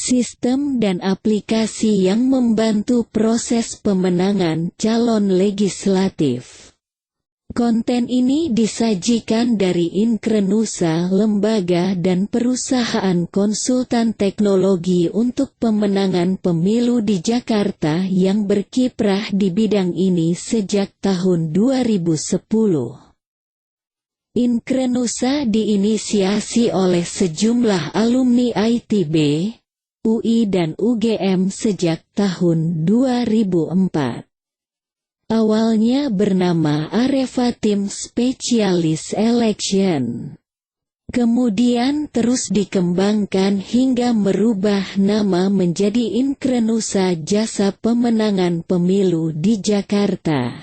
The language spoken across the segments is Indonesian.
sistem dan aplikasi yang membantu proses pemenangan calon legislatif. Konten ini disajikan dari Inkrenusa, lembaga dan perusahaan konsultan teknologi untuk pemenangan pemilu di Jakarta yang berkiprah di bidang ini sejak tahun 2010. Inkrenusa diinisiasi oleh sejumlah alumni ITB, UI dan UGM sejak tahun 2004. Awalnya bernama Areva Tim Specialist Election. Kemudian terus dikembangkan hingga merubah nama menjadi Inkrenusa Jasa Pemenangan Pemilu di Jakarta.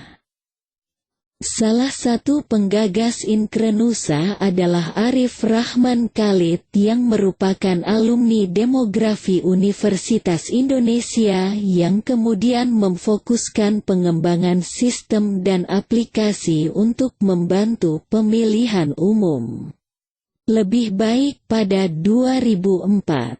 Salah satu penggagas Inkrenusa adalah Arif Rahman Khalid yang merupakan alumni Demografi Universitas Indonesia yang kemudian memfokuskan pengembangan sistem dan aplikasi untuk membantu pemilihan umum. Lebih baik pada 2004.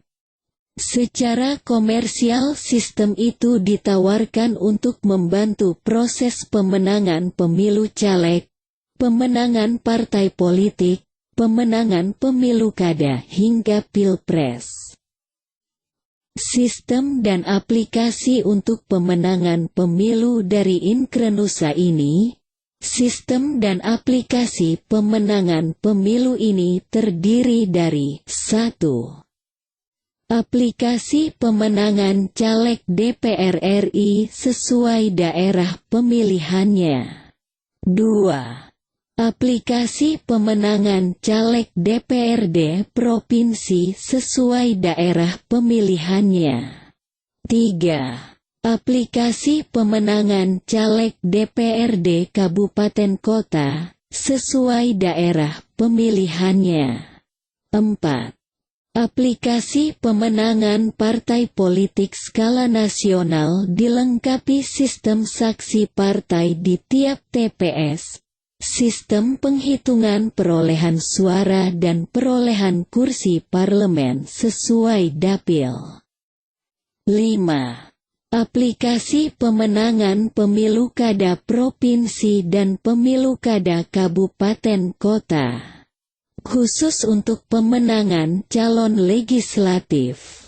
Secara komersial sistem itu ditawarkan untuk membantu proses pemenangan pemilu caleg, pemenangan partai politik, pemenangan pemilu kada hingga pilpres. Sistem dan aplikasi untuk pemenangan pemilu dari Inkrenusa ini, sistem dan aplikasi pemenangan pemilu ini terdiri dari 1. Aplikasi pemenangan caleg DPR RI sesuai daerah pemilihannya. 2. Aplikasi pemenangan caleg DPRD provinsi sesuai daerah pemilihannya. 3. Aplikasi pemenangan caleg DPRD kabupaten kota sesuai daerah pemilihannya. 4. Aplikasi pemenangan partai politik skala nasional dilengkapi sistem saksi partai di tiap TPS, sistem penghitungan perolehan suara dan perolehan kursi parlemen sesuai dapil. 5. Aplikasi pemenangan pemilu kada provinsi dan pemilu kada kabupaten kota. Khusus untuk pemenangan calon legislatif.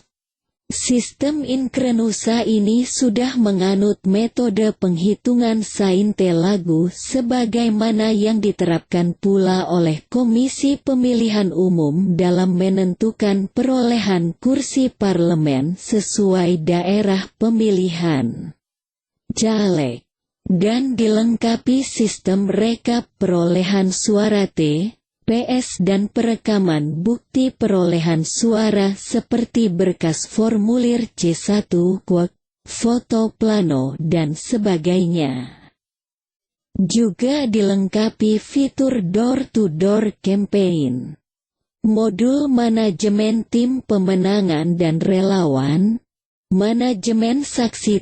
Sistem Inkrenusa ini sudah menganut metode penghitungan sainte lagu sebagaimana yang diterapkan pula oleh Komisi Pemilihan Umum dalam menentukan perolehan kursi parlemen sesuai daerah pemilihan caleg, dan dilengkapi sistem rekap perolehan suara PS dan perekaman bukti perolehan suara seperti berkas formulir C1, foto plano dan sebagainya. Juga dilengkapi fitur door-to-door campaign, modul manajemen tim pemenangan dan relawan, manajemen saksi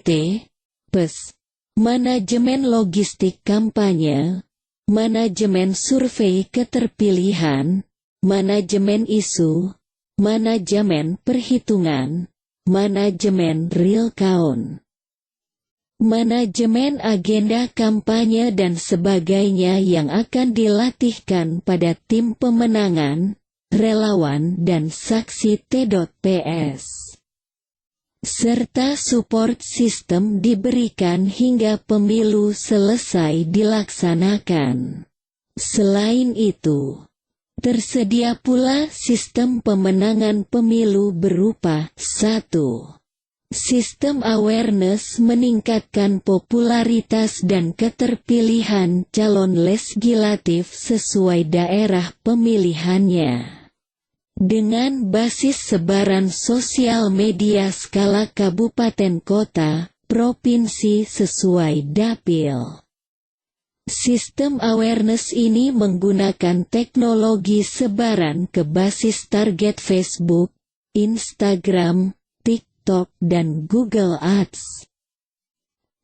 PES, manajemen logistik kampanye, manajemen survei keterpilihan, manajemen isu, manajemen perhitungan, manajemen real count, manajemen agenda kampanye dan sebagainya yang akan dilatihkan pada tim pemenangan, relawan dan saksi T.PS. Serta support sistem diberikan hingga pemilu selesai dilaksanakan. Selain itu, tersedia pula sistem pemenangan pemilu berupa 1. Sistem awareness meningkatkan popularitas dan keterpilihan calon legislatif sesuai daerah pemilihannya. Dengan basis sebaran sosial media skala kabupaten kota, provinsi sesuai dapil. Sistem awareness ini menggunakan teknologi sebaran ke basis target Facebook, Instagram, TikTok dan Google Ads.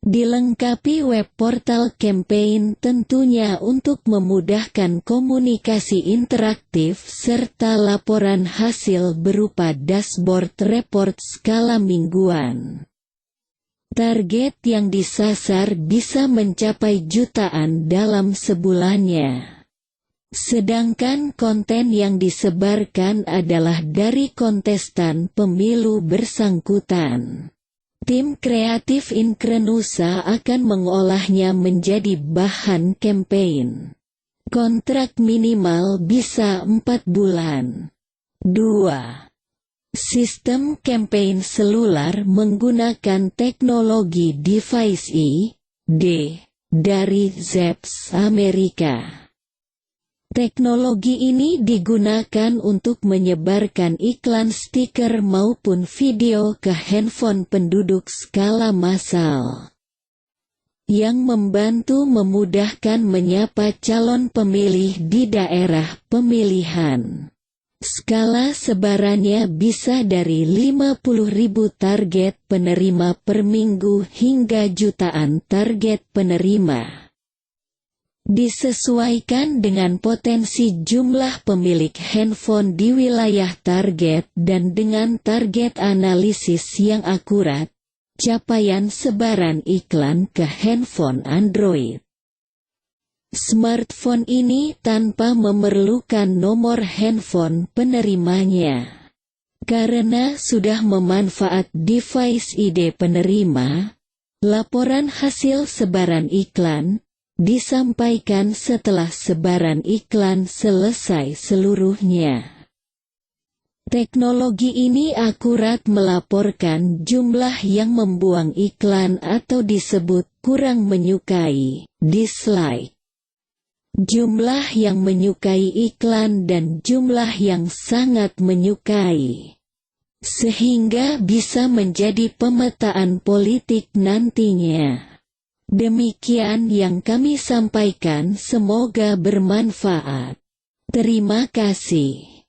Dilengkapi web portal campaign tentunya untuk memudahkan komunikasi interaktif serta laporan hasil berupa dashboard report skala mingguan. Target yang disasar bisa mencapai jutaan dalam sebulannya. Sedangkan konten yang disebarkan adalah dari kontestan pemilu bersangkutan. Tim kreatif Inkrenusa akan mengolahnya menjadi bahan campaign. Kontrak minimal bisa 4 bulan. 2. Sistem campaign seluler menggunakan teknologi Device ID dari Zaps Amerika. Teknologi ini digunakan untuk menyebarkan iklan stiker maupun video ke handphone penduduk skala massal, yang membantu memudahkan menyapa calon pemilih di daerah pemilihan. Skala sebarannya bisa dari 50.000 target penerima per minggu hingga jutaan target penerima. Disesuaikan dengan potensi jumlah pemilik handphone di wilayah target dan dengan target analisis yang akurat, capaian sebaran iklan ke handphone Android. Smartphone ini tanpa memerlukan nomor handphone penerimanya. Karena sudah memanfaat device ID penerima, laporan hasil sebaran iklan disampaikan setelah sebaran iklan selesai seluruhnya. Teknologi ini akurat melaporkan jumlah yang membuang iklan atau disebut kurang menyukai, dislike, jumlah yang menyukai iklan dan jumlah yang sangat menyukai, sehingga bisa menjadi pemetaan politik nantinya. Demikian yang kami sampaikan, semoga bermanfaat. Terima kasih.